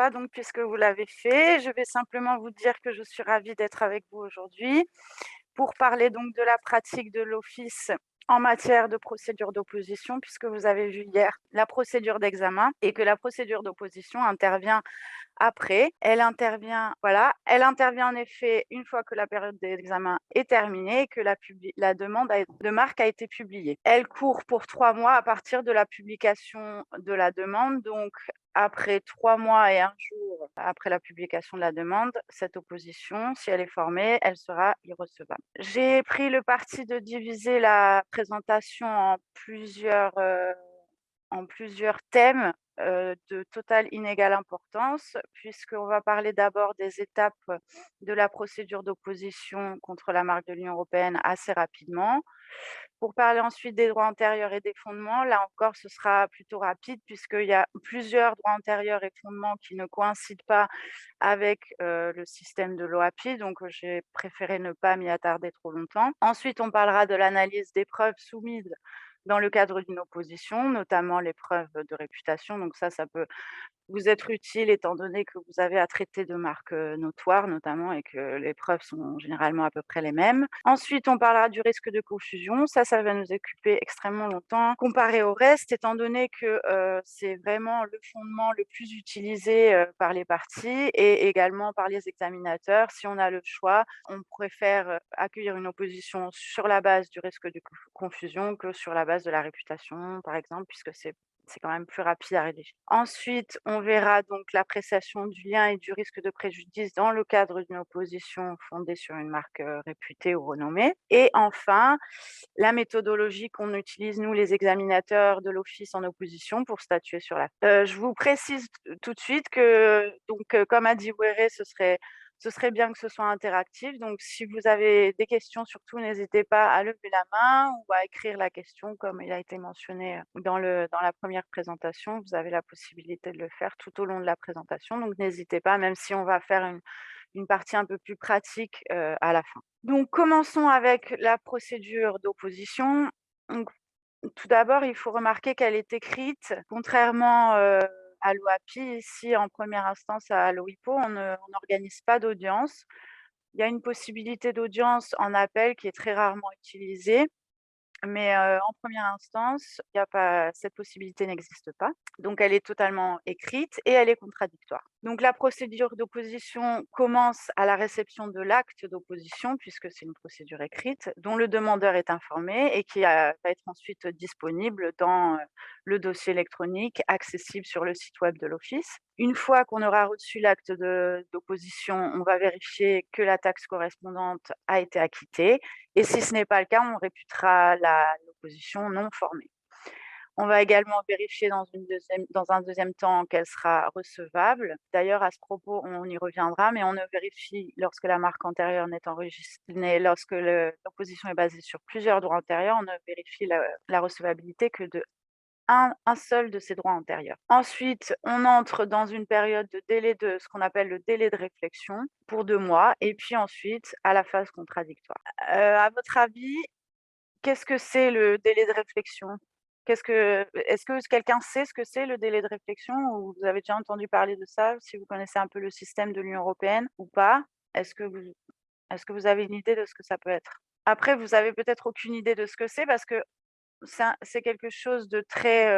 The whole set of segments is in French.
pas, donc puisque vous l'avez fait, je vais simplement vous dire que je suis ravie d'être avec vous aujourd'hui pour parler donc de la pratique de l'office en matière de procédure d'opposition, puisque vous avez vu hier la procédure d'examen et que la procédure d'opposition intervient après. Elle intervient en effet une fois que la période d'examen est terminée et que la demande de marque a été publiée. Elle court pour 3 mois à partir de la publication de la demande, donc après 3 mois et 1 jour après la publication de la demande, cette opposition, si elle est formée, elle sera irrecevable. J'ai pris le parti de diviser la présentation en plusieurs thèmes, de totale inégale importance, puisqu'on va parler d'abord des étapes de la procédure d'opposition contre la marque de l'Union européenne assez rapidement. Pour parler ensuite des droits antérieurs et des fondements, là encore, ce sera plutôt rapide puisqu'il y a plusieurs droits antérieurs et fondements qui ne coïncident pas avec, le système de l'OAPI, donc j'ai préféré ne pas m'y attarder trop longtemps. Ensuite, on parlera de l'analyse des preuves soumises dans le cadre d'une opposition, notamment les preuves de réputation, donc ça peut vous être utile étant donné que vous avez à traiter de marques, notoires notamment et que les preuves sont généralement à peu près les mêmes. Ensuite, on parlera du risque de confusion. Ça va nous occuper extrêmement longtemps comparé au reste étant donné que, c'est vraiment le fondement le plus utilisé, par les parties et également par les examinateurs. Si on a le choix, on préfère, accueillir une opposition sur la base du risque de confusion que sur la base de la réputation, par exemple, puisque c'est quand même plus rapide à rédiger. Ensuite, on verra donc l'appréciation du lien et du risque de préjudice dans le cadre d'une opposition fondée sur une marque, réputée ou renommée. Et enfin, la méthodologie qu'on utilise, nous, les examinateurs de l'office en opposition pour statuer sur la je vous précise tout de suite que donc, comme a dit Wéré, ce serait bien que ce soit interactif. Donc si vous avez des questions, surtout n'hésitez pas à lever la main ou à écrire la question comme il a été mentionné, dans la première présentation. Vous avez la possibilité de le faire tout au long de la présentation, donc n'hésitez pas, même si on va faire une partie un peu plus pratique, à la fin. Donc commençons avec la procédure d'opposition. Donc tout d'abord, il faut remarquer qu'elle est écrite, contrairement, à l'OAPI, ici en première instance à l'OIPO, on n'organise pas d'audience. Il y a une possibilité d'audience en appel qui est très rarement utilisée. Mais, en première instance, il y a pas cette possibilité n'existe pas. Donc elle est totalement écrite et elle est contradictoire. Donc la procédure d'opposition commence à la réception de l'acte d'opposition, puisque c'est une procédure écrite, dont le demandeur est informé et qui, va être ensuite disponible dans, le dossier électronique accessible sur le site web de l'office. Une fois qu'on aura reçu l'acte d'opposition, on va vérifier que la taxe correspondante a été acquittée et si ce n'est pas le cas, on réputera l'opposition non formée. On va également vérifier dans un deuxième temps qu'elle sera recevable. D'ailleurs, à ce propos, on y reviendra, mais on ne vérifie lorsque la marque antérieure n'est enregistrée, lorsque l'opposition est basée sur plusieurs droits antérieurs, on ne vérifie la recevabilité que de un seul de ces droits antérieurs. Ensuite, on entre dans une période de délai de ce qu'on appelle le délai de réflexion pour 2 mois et puis ensuite à la phase contradictoire. À votre avis, qu'est-ce que c'est le délai de réflexion? Est-ce que quelqu'un sait ce que c'est le délai de réflexion ou vous avez déjà entendu parler de ça? Si vous connaissez un peu le système de l'Union européenne ou pas? Est-ce que vous est-ce que vous avez une idée de ce que ça peut être? Après, vous avez peut-être aucune idée de ce que c'est parce que c'est quelque chose de très,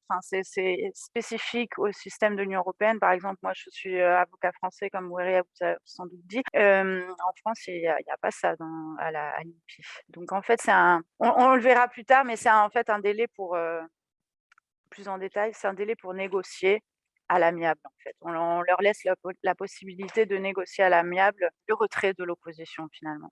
enfin, c'est spécifique au système de l'Union européenne. Par exemple, moi, je suis, avocat français comme Ouéré vous a sans doute dit. En France, il y a pas ça à l'INPI. Donc en fait, on le verra plus tard, mais c'est en fait un délai pour, plus en détail, c'est un délai pour négocier à l'amiable, en fait. On leur laisse la possibilité de négocier à l'amiable le retrait de l'opposition, finalement.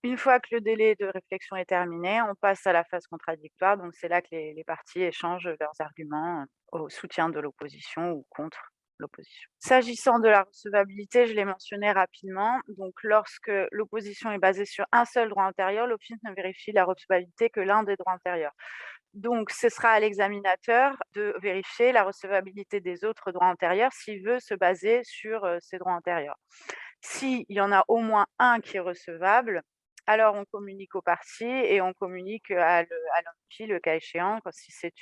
Une fois que le délai de réflexion est terminé, on passe à la phase contradictoire. Donc, c'est là que les parties échangent leurs arguments au soutien de l'opposition ou contre l'opposition. S'agissant de la recevabilité, je l'ai mentionné rapidement. Donc, lorsque l'opposition est basée sur un seul droit antérieur, l'office ne vérifie la recevabilité que l'un des droits antérieurs. Donc, ce sera à l'examinateur de vérifier la recevabilité des autres droits antérieurs s'il veut se baser sur ces droits antérieurs. S'il y en a au moins un qui est recevable, alors on communique aux parties et on communique à l'OMPI, le cas échéant, si c'est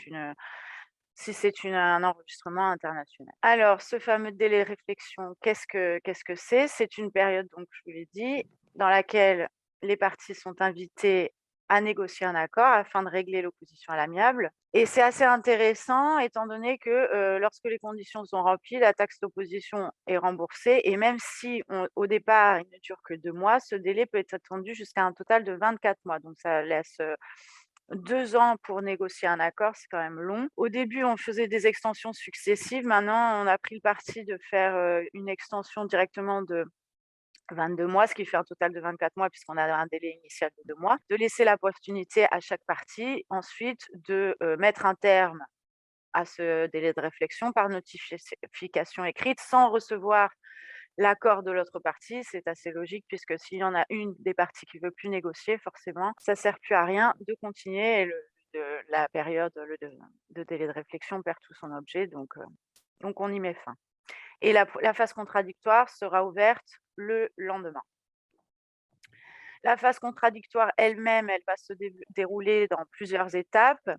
si c'est un enregistrement international. Alors, ce fameux délai de réflexion, qu'est-ce que c'est? C'est une période, donc je vous l'ai dit, dans laquelle les parties sont invitées à négocier un accord afin de régler l'opposition à l'amiable et c'est assez intéressant étant donné que, lorsque les conditions sont remplies, la taxe d'opposition est remboursée et même si au départ, il ne dure que 2 mois, ce délai peut être étendu jusqu'à un total de 24 mois. Donc ça laisse, 2 ans pour négocier un accord, c'est quand même long. Au début, on faisait des extensions successives. Maintenant, on a pris le parti de faire, une extension directement de 22 mois, ce qui fait un total de 24 mois puisqu'on a un délai initial de 2 mois. De laisser l'opportunité à chaque partie ensuite de, mettre un terme à ce délai de réflexion par notification écrite sans recevoir l'accord de l'autre partie. C'est assez logique puisque s'il y en a une des parties qui veut plus négocier, forcément, ça sert plus à rien de continuer et la période de délai de réflexion perd tout son objet donc on y met fin et la phase contradictoire sera ouverte le lendemain. La phase contradictoire elle-même, elle va se dérouler dans plusieurs étapes.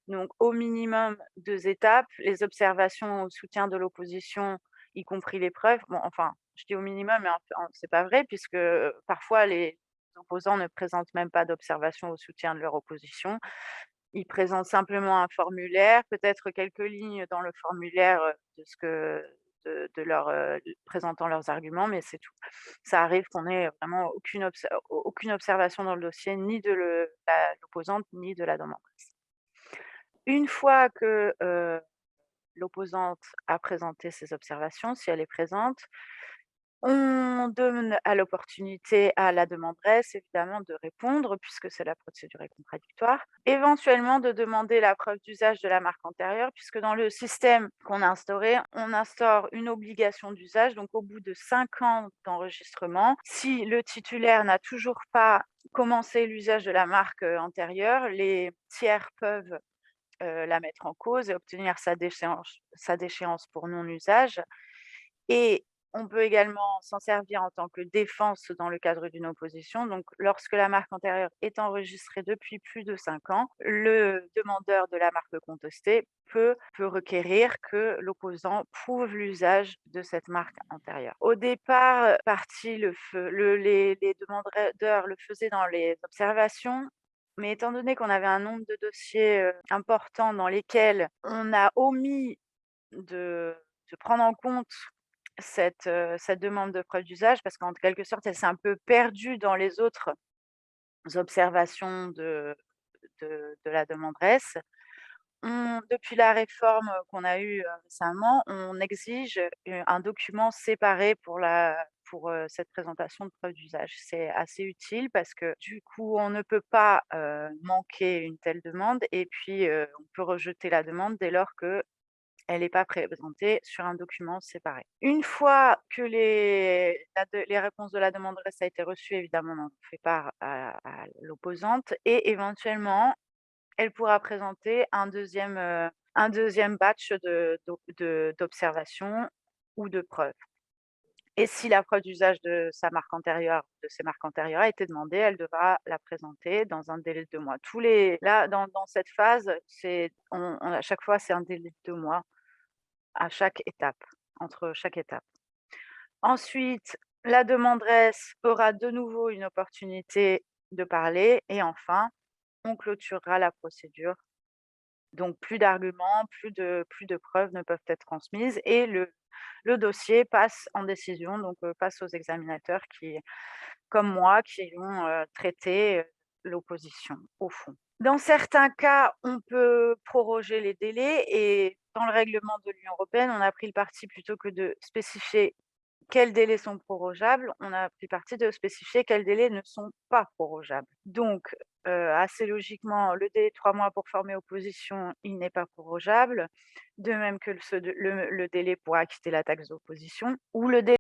Donc au minimum 2 étapes, les observations au soutien de l'opposition, y compris les preuves. Bon, enfin, je dis au minimum, mais c'est pas vrai puisque, parfois les opposants ne présentent même pas d'observation au soutien de leur opposition. Ils présentent simplement un formulaire, peut-être quelques lignes dans le formulaire, de ce que de leur, présentant leurs arguments, mais c'est tout. Ça arrive qu'on ait vraiment aucune observation dans le dossier, ni de l'opposante, ni de la demanderesse. Une fois que, l'opposante a présenté ses observations, si elle est présente, on donne à l'opportunité à la demanderesse évidemment de répondre puisque c'est la procédure est contradictoire. Éventuellement de demander la preuve d'usage de la marque antérieure puisque dans le système qu'on a instauré, on instaure une obligation d'usage. Donc au bout de 5 ans d'enregistrement, si le titulaire n'a toujours pas commencé l'usage de la marque, antérieure, les tiers peuvent, la mettre en cause et obtenir sa déchéance pour non-usage et on peut également s'en servir en tant que défense dans le cadre d'une opposition. Donc, lorsque la marque antérieure est enregistrée depuis plus de 5 ans, le demandeur de la marque contestée peut requérir que l'opposant prouve l'usage de cette marque antérieure. Au départ, les demandeurs le faisaient dans les observations, mais étant donné qu'on avait un nombre de dossiers, important dans lesquels on a omis de prendre en compte cette demande de preuve d'usage parce qu'en quelque sorte, elle s'est un peu perdue dans les autres observations de la demanderesse. Depuis la réforme, qu'on a eue, récemment, on exige, un document séparé pour cette présentation de preuve d'usage. C'est assez utile parce que du coup, on ne peut pas, manquer une telle demande et puis, on peut rejeter la demande dès lors que elle n'est pas présentée sur un document séparé. Une fois que les réponses de la demanderesse a été reçues, évidemment, on en fait part à l'opposante et éventuellement, elle pourra présenter un deuxième batch d'observations ou de preuves. Et si la preuve d'usage de ses marques antérieures a été demandée, elle devra la présenter dans un délai de 2 mois. Là, dans cette phase, à chaque fois, c'est un délai de 2 mois à chaque étape, entre chaque étape. Ensuite, la demanderesse aura de nouveau une opportunité de parler et enfin, on clôturera la procédure. Donc plus d'arguments, plus de preuves ne peuvent être transmises et le dossier passe en décision, donc passe aux examinateurs qui, comme moi, qui ont, traité, l'opposition au fond. Dans certains cas, on peut proroger les délais et dans le règlement de l'Union européenne, on a pris le parti plutôt que de spécifier quels délais sont prorogeables, on a pris parti de spécifier quels délais ne sont pas prorogeables. Donc, assez logiquement, le délai de 3 mois pour former opposition, il n'est pas prorogeable, de même que le délai pour acquitter la taxe d'opposition ou le délai